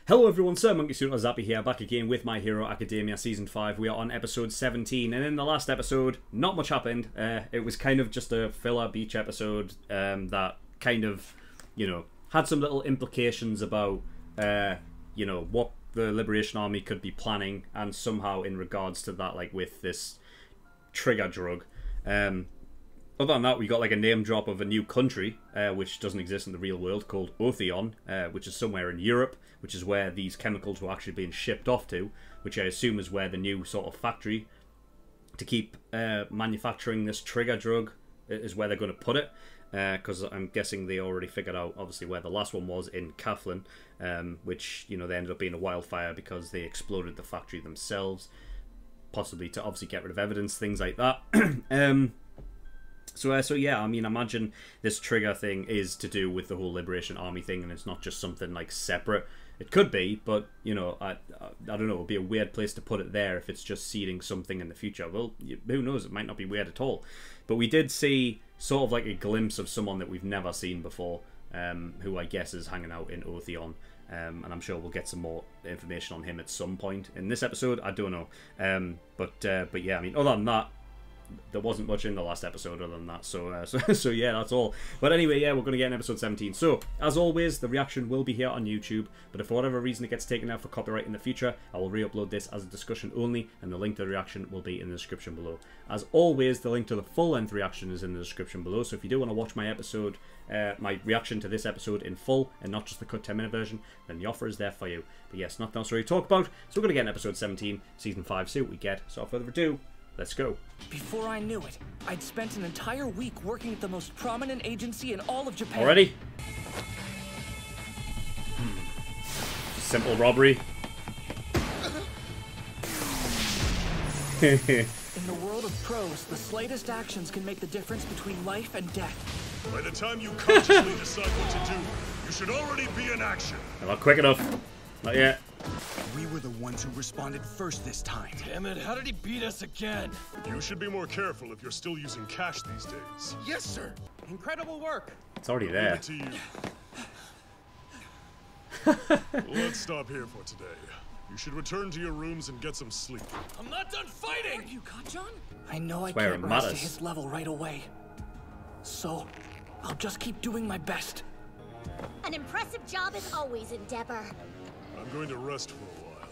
Hello everyone, SirMonkeySuit or Zappy here, back again with My Hero Academia Season 5. We are on episode 17, and in the last episode, not much happened. It was kind of just a filler beach episode that kind of, had some little implications about, what the Liberation Army could be planning, and somehow in regards to that, like, with this trigger drug. Other than that, we got like a name drop of a new country, which doesn't exist in the real world, called Othion, which is somewhere in Europe, which is where these chemicals were actually being shipped off to, which I assume is where the new sort of factory to keep manufacturing this trigger drug is where they're going to put it, because I'm guessing they already figured out, obviously, where the last one was in Cathlin, which, they ended up being a wildfire because they exploded the factory themselves, possibly to obviously get rid of evidence, things like that. So yeah, I mean, imagine this trigger thing is to do with the whole Liberation Army thing, and it's not just something like separate. It could be, but I don't know. It would be a weird place to put it there if it's just seeding something in the future. Well, who knows? It might not be weird at all. But we did see sort of like a glimpse of someone that we've never seen before, who I guess is hanging out in Othion. And I'm sure we'll get some more information on him at some point in this episode. I don't know. But yeah, I mean, other than that, there wasn't much in the last episode other than that, so yeah, that's all. But anyway, yeah, we're going to get in episode 17. So, as always, the reaction will be here on YouTube, but if for whatever reason it gets taken out for copyright in the future, I will re-upload this as a discussion only, and the link to the reaction will be in the description below. As always, the link to the full-length reaction is in the description below, so if you do want to watch my episode, my reaction to this episode in full, and not just the cut 10-minute version, then the offer is there for you. But yes, nothing else to really talk about, so we're going to get in episode 17, Season 5, see what we get. So without further ado, let's go. Before I knew it, I'd spent an entire week working at the most prominent agency in all of Japan. Already? Simple robbery. In the world of pros, the slightest actions can make the difference between life and death. By the time you consciously decide what to do, you should already be in action. Not quick enough. Not yet. We were the ones who responded first this time. Damn it, how did he beat us again? You should be more careful if you're still using cash these days. Yes, sir. Incredible work. It's already there. To you. Let's stop here for today. You should return to your rooms and get some sleep. I'm not done fighting! You got John? I know I Where can't it rise to matters. his level right away. So, I'll just keep doing my best. An impressive job is always endeavor. I'm going to rest for a while.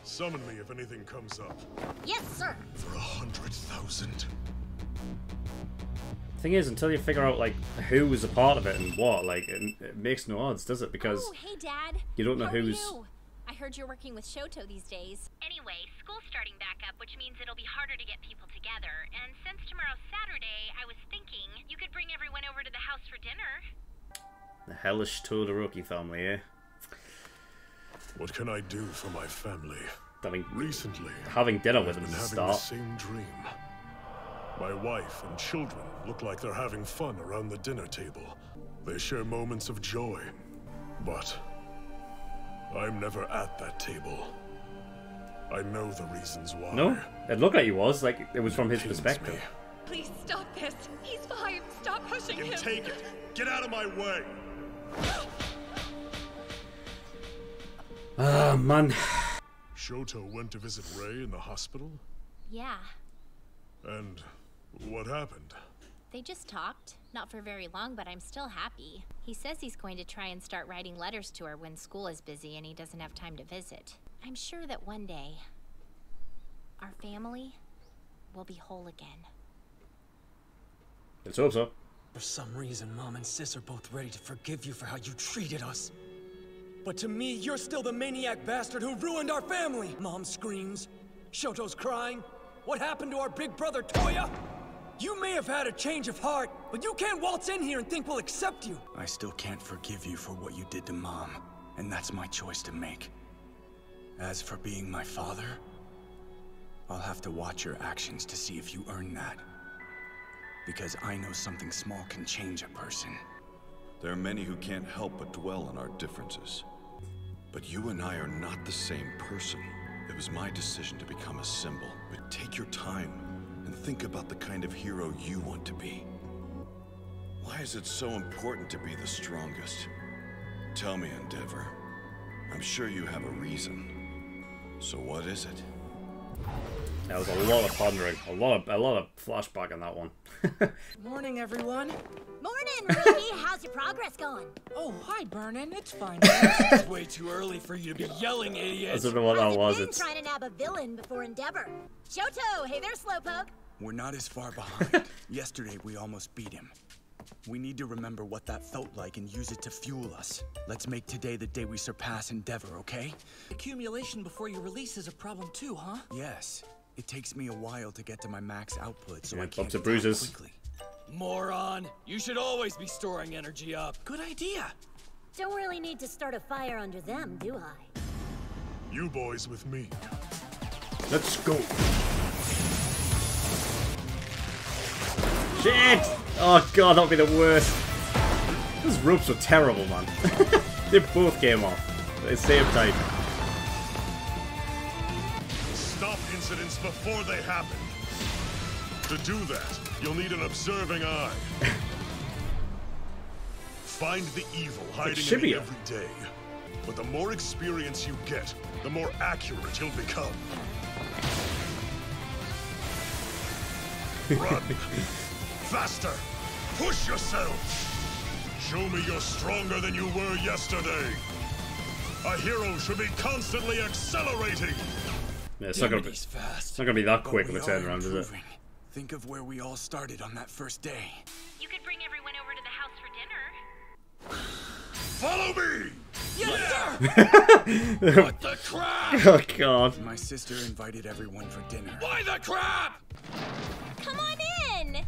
Summon me if anything comes up. Yes, sir. For 100,000. Thing is, until you figure out like who was a part of it and what, like it makes no odds, does it? Because oh, hey, Dad. you don't know How who's. Are you? I heard you're working with Shoto these days. Anyway, school's starting back up, which means it'll be harder to get people together. And since tomorrow's Saturday, I was thinking you could bring everyone over to the house for dinner. The Hellish Todoroki family, eh? What can I do for my family? Recently, having dinner with I've them been to having the start. same dream. My wife and children look like they're having fun around the dinner table. They share moments of joy, but I'm never at that table. I know the reasons why. No, it looked like he was. Like it was from his Pains perspective. me. Please stop this. He's fine. Stop pushing him. Take it. Get out of my way. Ah, man. Shoto went to visit Ray in the hospital? Yeah, And what happened? they just talked. Not for very long, but I'm still happy. He says he's going to try and start writing letters to her when school is busy and he doesn't have time to visit. I'm sure that one day, our family will be whole again. Let's hope so. For some reason, Mom and Sis are both ready to forgive you for how you treated us. But to me, you're still the maniac bastard who ruined our family! Mom screams. Shoto's crying. What happened to our big brother, Toya? You may have had a change of heart, but you can't waltz in here and think we'll accept you. I still can't forgive you for what you did to Mom, and that's my choice to make. As for being my father, I'll have to watch your actions to see if you earn that. Because I know something small can change a person. There are many who can't help but dwell on our differences. But you and I are not the same person. It was my decision to become a symbol. But take your time and think about the kind of hero you want to be. Why is it so important to be the strongest? Tell me, Endeavor. I'm sure you have a reason. So what is it? There was a lot of pondering, a lot of flashback on that one. Morning, everyone. Morning, Ricky. How's your progress going? Oh, hi, Vernon. It's fine. It's way too early for you to be yelling, I idiot. don't know what that was. How's it been It's trying to nab a villain before Endeavor? Shoto, hey there, Slowpoke. We're not as far behind. Yesterday, we almost beat him. We need to remember what that felt like and use it to fuel us. Let's make today the day we surpass Endeavor, okay? Accumulation before you release is a problem too, huh? Yes. It takes me a while to get to my max output, so Yeah, I can't bumps and attack bruises. quickly. Moron. You should always be storing energy up. Good idea. Don't really need to start a fire under them, do I? You boys with me. let's go. Shit! Oh god, that'd be the worst. Those ropes were terrible, man. They both came off at the same time. Stop incidents before they happen. To do that, you'll need an observing eye. Find the evil hiding in Shibia. the everyday. But the more experience you get, the more accurate you'll become. Run! Faster! Push yourself! Show me you're stronger than you were yesterday! A hero should be constantly accelerating! Yeah, it's Damn not it, gonna he's fast. it's not gonna be that But quick of we a are turnaround, is it? improving. Think of where we all started on that first day. You could bring everyone over to the house for dinner. Follow me! Yes, sir! What the crap? Oh god. My sister invited everyone for dinner. Why the crap? Come on in!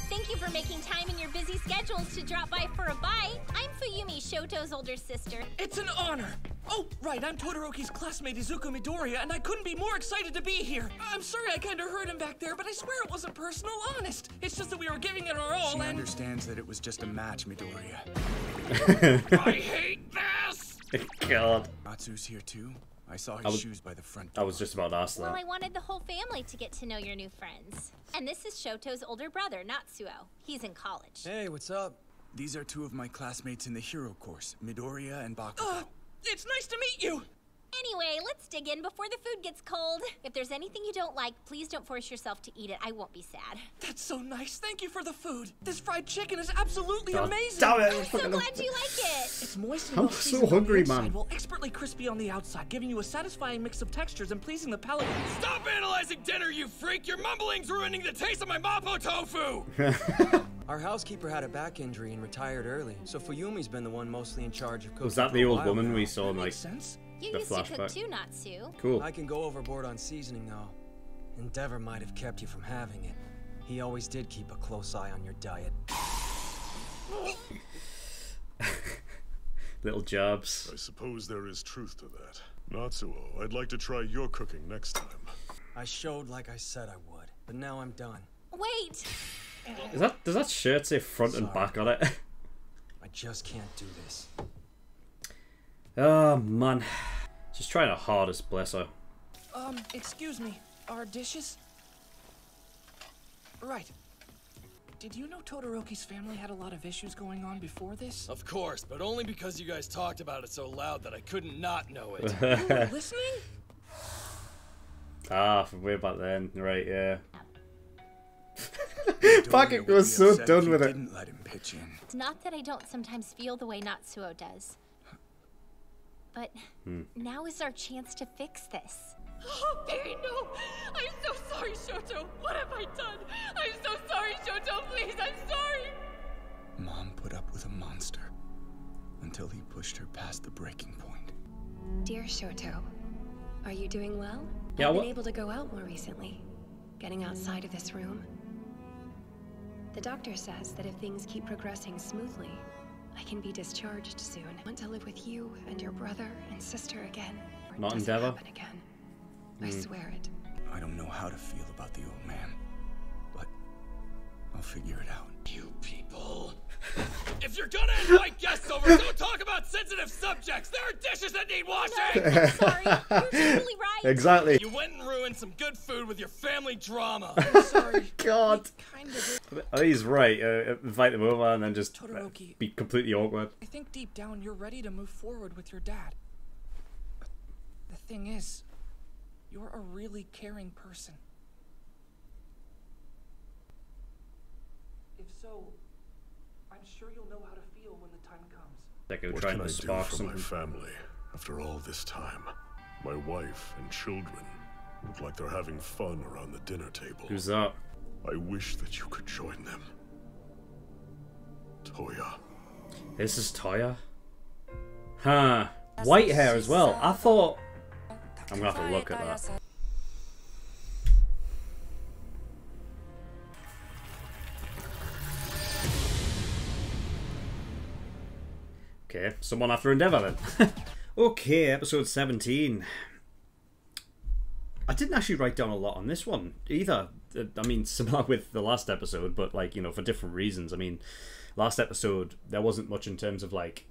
Thank you for making time in your busy schedules to drop by for a bite. I'm Fuyumi, Shoto's older sister. It's an honor. Oh, right, I'm Todoroki's classmate Izuku Midoriya, and I couldn't be more excited to be here. I'm sorry I kinda hurt him back there, but I swear it wasn't personal, honest. It's just that we were giving it our all, She and... understands that it was just a match, Midoriya. I hate this! God. Natsu's here too. I saw his was- shoes by the front I door. was just about to ask Well, that. I wanted the whole family to get to know your new friends. And this is Shoto's older brother, Natsuo. He's in college. Hey, what's up? These are two of my classmates in the hero course, Midoriya and Bakugo. It's nice to meet you! Anyway, let's dig in before the food gets cold. If there's anything you don't like, please don't force yourself to eat it. I won't be sad. That's so nice. Thank you for the food. This fried chicken is absolutely God amazing. damn it. I'm so glad you like it. It's moist and I'm well so seasoned hungry, on the inside, man. while expertly crispy on the outside, giving you a satisfying mix of textures and pleasing the palate. Stop analyzing dinner, you freak! Your mumbling's ruining the taste of my mapo tofu! Our housekeeper had a back injury and retired early, so Fuyumi's been the one mostly in charge of cooking. Was that for the a old while woman now. we saw in like Makes sense. You the used to cook flashback? too, Natsu. Cool. I can go overboard on seasoning though. Endeavor might have kept you from having it. He always did keep a close eye on your diet. Little jabs. I suppose there is truth to that. Natsuo, I'd like to try your cooking next time. I showed like I said I would, but now I'm done. Wait! Does that shirt say front and back on it? I just can't do this. Oh man. She's trying her hardest, bless her. Excuse me. Our dishes? Right. Did you know Todoroki's family had a lot of issues going on before this? Of course, but only because you guys talked about it so loud that I couldn't not know it. You were listening? Ah, from way back then. Right, yeah. Midoriya Fucking would was be so upset done if you with it. didn't let him pitch in. It's not that I don't sometimes feel the way Natsuo does. But now is our chance to fix this. Oh, Barry, no! I'm so sorry, Shoto! What have I done? I'm so sorry, Shoto! Please, I'm sorry! Mom put up with a monster until he pushed her past the breaking point. Dear Shoto, are you doing well? Yeah, I've been what- able to go out more recently, getting outside of this room. The doctor says that if things keep progressing smoothly, I can be discharged soon. I want to live with you and your brother and sister again. Or it Not doesn't Endeavor? happen again. I swear it. I don't know how to feel about the old man, but I'll figure it out. You people. If you're gonna invite guests over, don't talk about sensitive subjects. There are dishes that need washing. I'm sorry. You're totally right. Exactly. You went and ruined some good food with your family drama. Sorry. God. Kind of. I think he's right. Invite them over and then just Todoroki. be completely awkward. I think deep down you're ready to move forward with your dad. thing is, you're a really caring person. If so, I'm sure you'll know how to feel when the time comes. Deku What trying can to I do spark for something. my family after all this time? My wife and children look like they're having fun around the dinner table. Who's that? I wish that you could join them. Toya. This is Toya? Huh. White hair as well. I thought... I'm gonna have to look at that. Okay, someone after Endeavor then. Okay, episode 17. I didn't actually write down a lot on this one either. I mean, similar with the last episode, but like, you know, for different reasons. I mean, last episode, there wasn't much in terms of like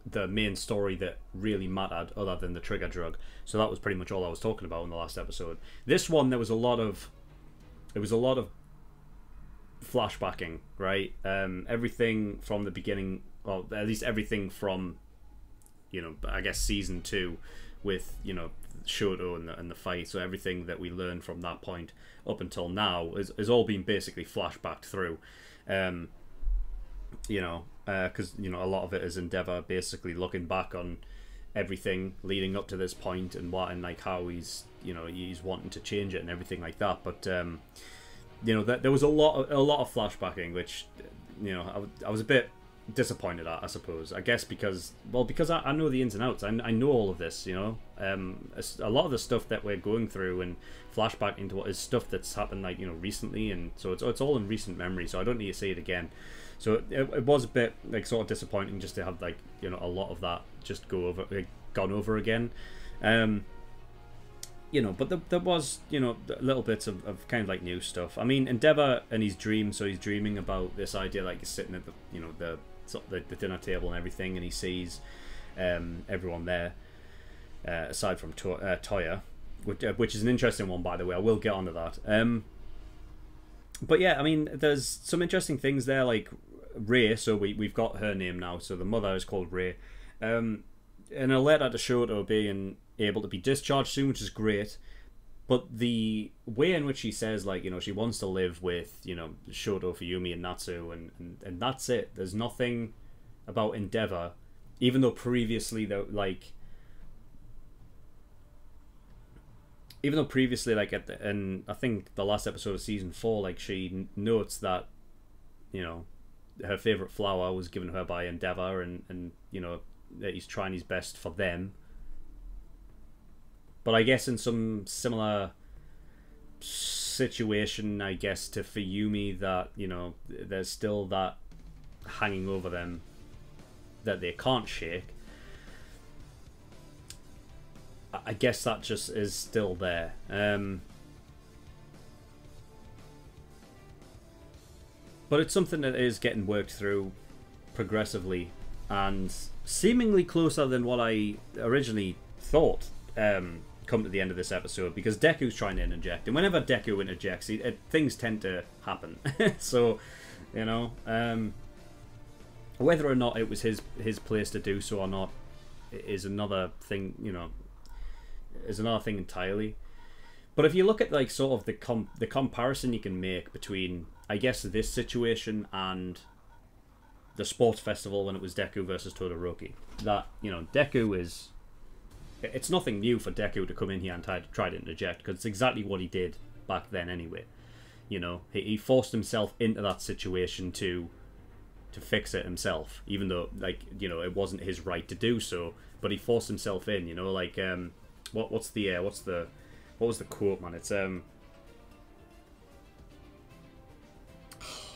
the main story that really mattered other than the trigger drug. So that was pretty much all I was talking about in the last episode. This one, there was a lot of... It was a lot of flashbacking, right? Everything from the beginning, or at least everything from, you know, I guess season 2 with, you know, Shoto and the fight. So everything that we learned from that point up until now is all been basically flashbacked through. You know, because, you know, a lot of it is Endeavor basically looking back on everything leading up to this point and what, and like how he's, you know, he's wanting to change it and everything like that. But you know, there was a lot of flashbacking, which, you know, I was a bit disappointed at, I suppose. I guess because I know the ins and outs. I know all of this, you know. A lot of the stuff that we're going through and flashback into what is stuff that's happened, like, you know, recently, and so it's all in recent memory, so I don't need to say it again. So it was a bit like sort of disappointing just to have, like, you know, a lot of that just gone over again. You know, but there was, you know, little bits of kind of like new stuff. I mean, Endeavor and his dream, so he's dreaming about this idea, like he's sitting at the, you know, the dinner table and everything, and he sees everyone there, aside from Toya, which is an interesting one, by the way. I will get onto that. But yeah, I mean, there's some interesting things there, like Rei. So we've got her name now. So the mother is called Rei. And a letter to Shoto being able to be discharged soon, which is great. But the way in which she says, like, you know, she wants to live with, you know, Shoto, Fuyumi, and Natsu, and that's it. There's nothing about Endeavor, even though previously, like, and I think the last episode of season 4, like, she notes that, you know, her favorite flower was given her by Endeavor, and you know, that he's trying his best for them. But I guess in some similar situation, I guess, to Fuyumi, that, you know, there's still that hanging over them that they can't shake. I guess that just is still there. But it's something that is getting worked through progressively and seemingly closer than what I originally thought come to the end of this episode, because Deku's trying to interject, and whenever Deku interjects, things tend to happen. So, you know, whether or not it was his place to do so or not is another thing, you know, is another thing entirely. But if you look at, like, sort of the comparison you can make between, I guess, this situation and the sports festival when it was Deku versus Todoroki, that, you know, Deku is... It's nothing new for Deku to come in here and try to interject, because it's exactly what he did back then anyway. You know, he forced himself into that situation to fix it himself, even though, like, you know, it wasn't his right to do so, but he forced himself in, you know, like, what was the quote, man? It's, I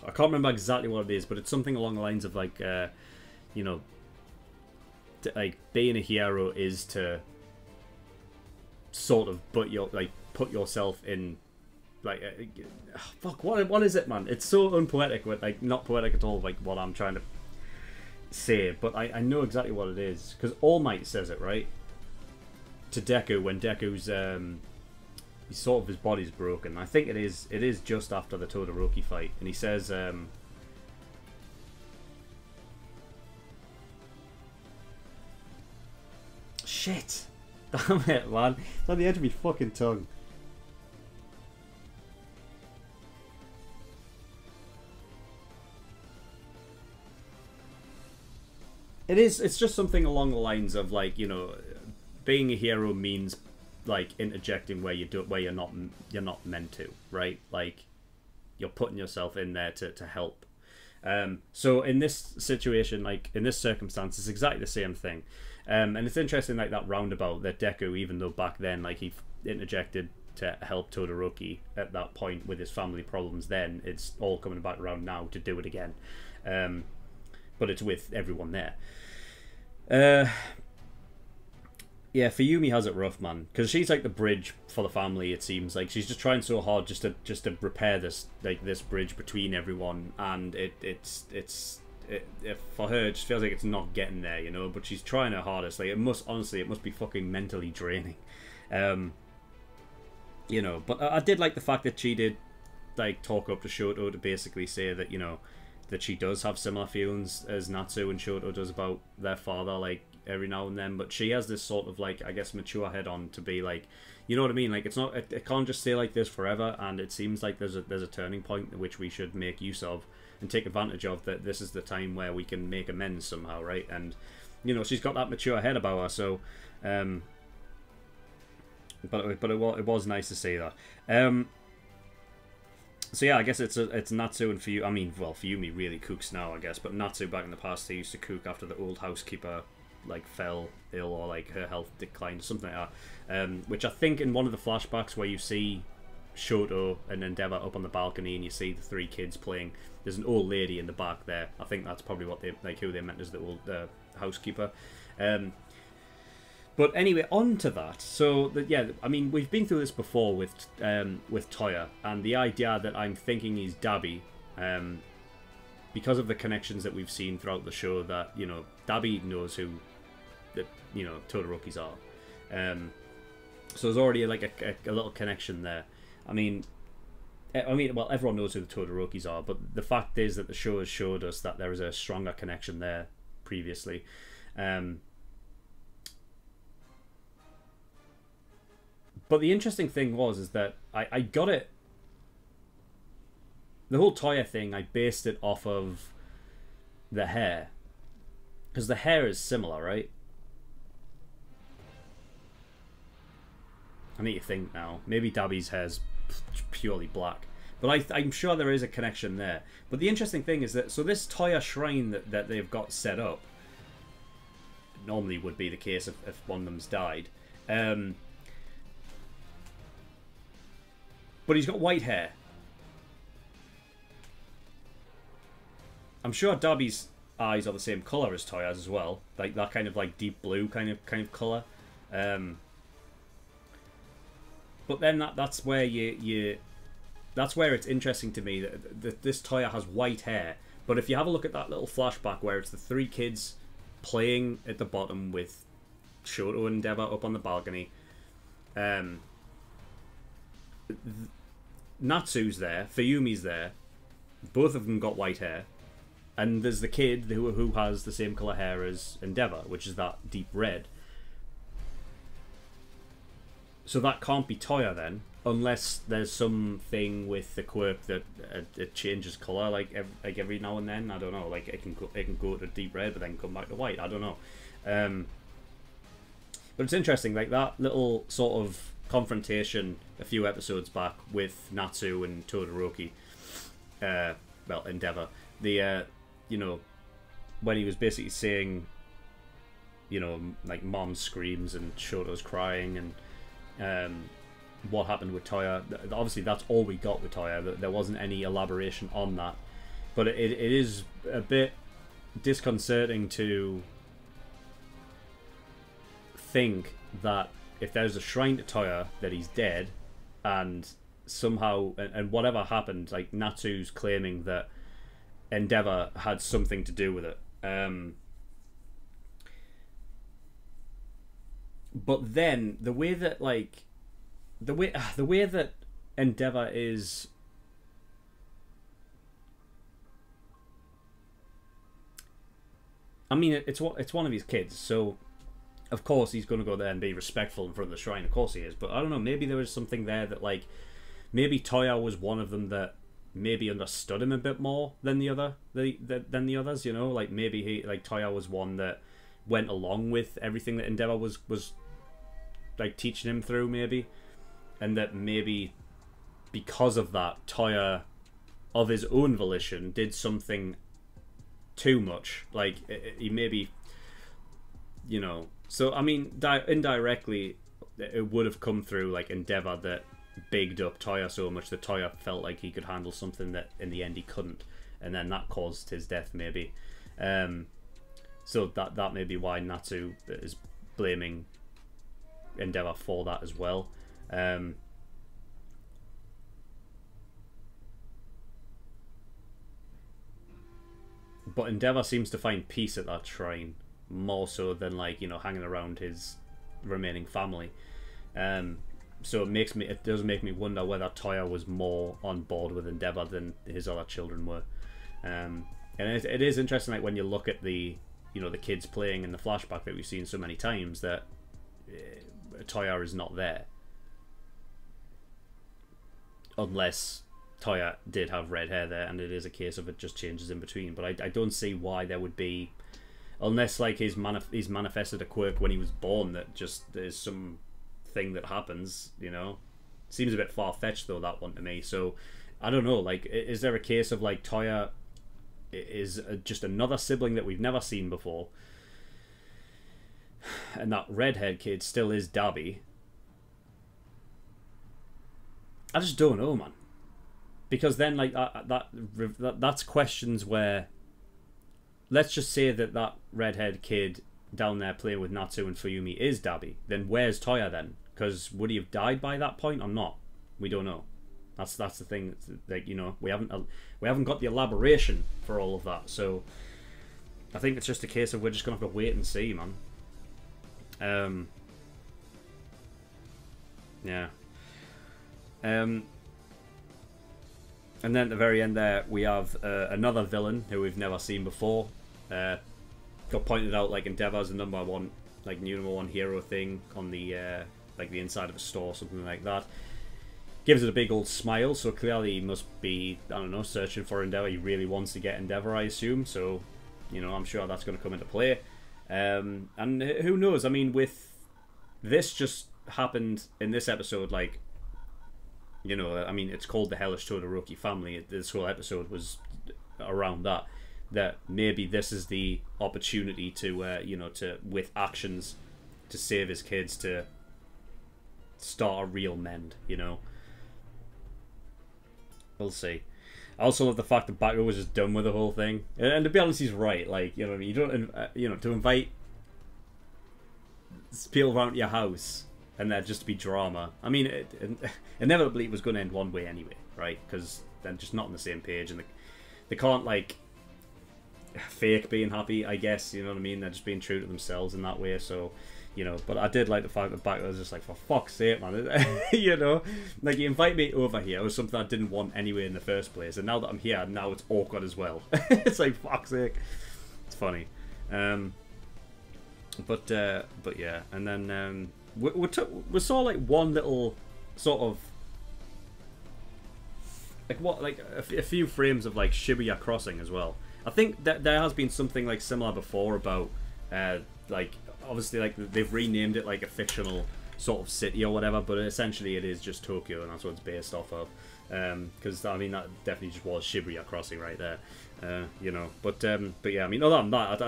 can't remember exactly what it is, but it's something along the lines of, like, you know, like, being a hero is to sort of put yourself in, like, fuck, what is it, man? It's so unpoetic, but, like, not poetic at all, like what I'm trying to say, but I know exactly what it is, because All Might says it, right, to Deku when Deku's he's sort of, his body's broken. I think it is just after the Todoroki fight, and he says shit, Damn it, man. It's on the edge of my fucking tongue. It's just something along the lines of, like, you know, being a hero means, like, interjecting where you're not meant to, right? Like, you're putting yourself in there to help. So in this situation, like, in this circumstance, it's exactly the same thing. And it's interesting, like, that roundabout that Deku, even though back then, like, he interjected to help Todoroki at that point with his family problems, then it's all coming back around now to do it again. But it's with everyone there. Yeah, Fuyumi has it rough, man, because she's like the bridge for the family. It seems like she's just trying so hard just to repair this, like, this bridge between everyone, and it's for her, it just feels like it's not getting there, you know. But she's trying her hardest. Like, it must be fucking mentally draining, you know. But I did like the fact that she did, like, talk up to Shoto to basically say that, you know, that she does have similar feelings as Natsu and Shoto does about their father, like, every now and then. But she has this sort of, like, I guess, mature head on to be like, you know what I mean? Like, it can't just stay like this forever. And it seems like there's a turning point which we should make use of and take advantage of. That this is the time where we can make amends somehow, right? And, you know, she's got that mature head about her. So, but it was nice to see that. So yeah, I guess it's Natsu and Fuyumi. I mean, well, Fuyumi really cooks now, I guess, but Natsu back in the past, they used to cook after the old housekeeper, like, fell ill or, like, her health declined, something like that. Which I think in one of the flashbacks where you see Shoto and Endeavor up on the balcony and you see the three kids playing, there's an old lady in the back there. I think that's probably what they, like, who they meant as the old housekeeper. But anyway, on to that. So, yeah, I mean, we've been through this before with Toya, and the idea that I'm thinking he's Dabi, because of the connections that we've seen throughout the show, that, you know, Dabi knows who, you know, Todorokis are. So there's already, like, a little connection there. I mean, well, everyone knows who the Todorokis are, but the fact is that the show has showed us that there is a stronger connection there previously. But the interesting thing is that I got it. The whole Toya thing, I based it off of the hair. Because the hair is similar, right? I need to think now. Maybe Dabi's hair's purely black. But I'm sure there is a connection there. But the interesting thing is that, so this Toya shrine that they've got set up, normally would be the case if one of them's died. But he's got white hair. I'm sure Dabi's eyes are the same colour as Toya's as well. Like that kind of, like, deep blue kind of colour. But then that's where that's where it's interesting to me that this Toya has white hair. But if you have a look at that little flashback where it's the three kids playing at the bottom with Shoto and Endeavor up on the balcony, Natsu's there, Fuyumi's there, both of them got white hair, and there's the kid who has the same colour hair as Endeavor, which is that deep red. So that can't be Toya then, unless there's something with the quirk that it changes colour like every now and then. I don't know, like it can go to deep red but then come back to white. I don't know. But it's interesting, like that little sort of confrontation a few episodes back with Natsu and Todoroki, well, Endeavor, the you know, when he was basically saying, you know, like, Mom screams and Shoto's crying, and what happened with Toya. Obviously that's all we got with Toya. There wasn't any elaboration on that, but it is a bit disconcerting to think that if there's a shrine to Toya, that he's dead, and somehow, and whatever happened, like, Natsu's claiming that Endeavor had something to do with it. But then the way that, like, the way that Endeavor is, I mean, it's one of his kids, so of course he's going to go there and be respectful in front of the shrine. Of course he is. But I don't know, maybe there was something there that, like, maybe Toya was one of them that maybe understood him a bit more than the others, you know? Like, maybe Toya was one that went along with everything that Endeavor was like teaching him through, maybe. And that maybe because of that, Toya, of his own volition, did something too much. Like, he maybe, you know... So, I mean, indirectly, it would have come through, like, Endeavor that bigged up Toya so much that Toya felt like he could handle something that in the end he couldn't, and then that caused his death, maybe. So that may be why Natsu is blaming Endeavor for that as well. But Endeavor seems to find peace at that shrine more so than, like, you know, hanging around his remaining family. So it does make me wonder whether Toya was more on board with Endeavor than his other children were. And it is interesting, like, when you look at the, you know, the kids playing in the flashback that we've seen so many times, that Toya is not there, unless Toya did have red hair there, and it is a case of it just changes in between. But I don't see why there would be, unless, like, he's manifested a quirk when he was born that just there's some thing that happens, you know. Seems a bit far-fetched though, that one, to me. So I don't know, like, is there a case of, like, Toya is just another sibling that we've never seen before, and that redhead kid still is Dabi? I just don't know, man. Because then, like, that's questions where, let's just say that redhead kid down there playing with Natsu and Fuyumi is Dabi. Then where's Toya then? Because would he have died by that point or not? We don't know. That's the thing. Like, you know, we haven't got the elaboration for all of that. So I think it's just a case of we're just gonna have to wait and see, man. Yeah. And then at the very end there, we have another villain who we've never seen before. Got pointed out, like, Endeavor's the number one hero thing on the like the inside of a store, something like that. Gives it a big old smile, so clearly he must be, I don't know, searching for Endeavor. He really wants to get Endeavor, I assume. So, you know, I'm sure that's going to come into play. And who knows? I mean, with this just happened in this episode, like, you know, I mean, it's called the Hellish Todoroki family. This whole episode was around that. That maybe this is the opportunity to, you know, with actions, to save his kids, to start a real mend, you know. We'll see. I also love the fact that Bakugo was just done with the whole thing. And to be honest, he's right. Like, you know what I mean? You don't, you know, to invite people around your house and there just to be drama. I mean, inevitably it was going to end one way anyway, right? Because they're just not on the same page, and they can't, like, fake being happy, I guess, you know what I mean? They're just being true to themselves in that way, so, you know. But I did like the fact that Bakugo was just like, for fuck's sake, man. You know? Like, you invite me over here, it was something I didn't want anyway in the first place, and now that I'm here, now it's awkward as well. It's like, fuck's sake. It's funny. But yeah, and then we saw, like, one little sort of, like, what, like a few frames of, like, Shibuya Crossing as well. I think that there has been something, like, similar before about, like, obviously, like, they've renamed it, like, a fictional sort of city or whatever, but essentially it is just Tokyo, and that's what it's based off of. Because, I mean, that definitely just was Shibuya Crossing right there, you know. But yeah, I mean, other than that,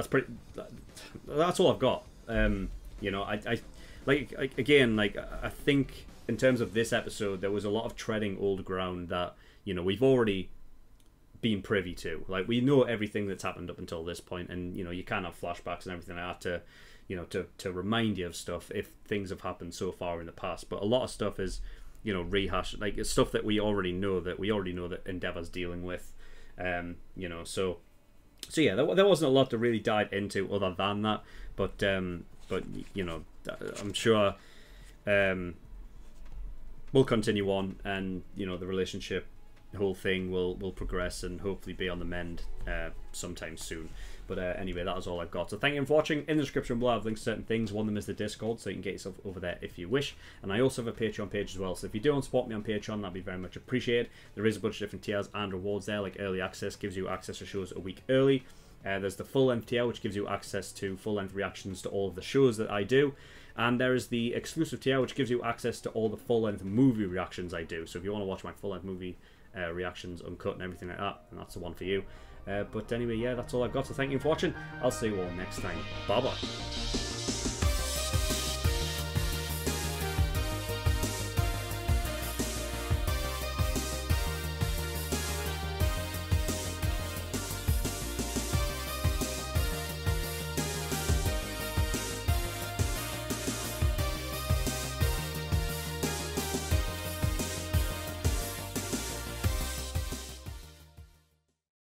that's all I've got. You know, I again, like, I think in terms of this episode, there was a lot of treading old ground that, you know, we've already been privy to. Like, we know everything that's happened up until this point, and, you know, you can have flashbacks and everything like that to, you know, to remind you of stuff if things have happened so far in the past. But a lot of stuff is, you know, rehashed, like, it's stuff that we already know that Endeavor's dealing with. You know, so yeah, there wasn't a lot to really dive into other than that. But you know, I'm sure we'll continue on, and, you know, the relationship whole thing will progress and hopefully be on the mend sometime soon. But anyway, that is all I've got. So thank you for watching. In the description below, I've linked certain things. One of them is the Discord, so you can get yourself over there if you wish. And I also have a Patreon page as well. So if you do want to support me on Patreon, that'd be very much appreciated. There is a bunch of different tiers and rewards there, like early access gives you access to shows a week early. There's the full-length tier, which gives you access to full-length reactions to all of the shows that I do. And there is the exclusive tier, which gives you access to all the full-length movie reactions I do. So if you want to watch my full-length movie reactions, uncut and everything like that, then that's the one for you. But anyway, yeah, that's all I've got. So thank you for watching. I'll see you all next time. Bye-bye.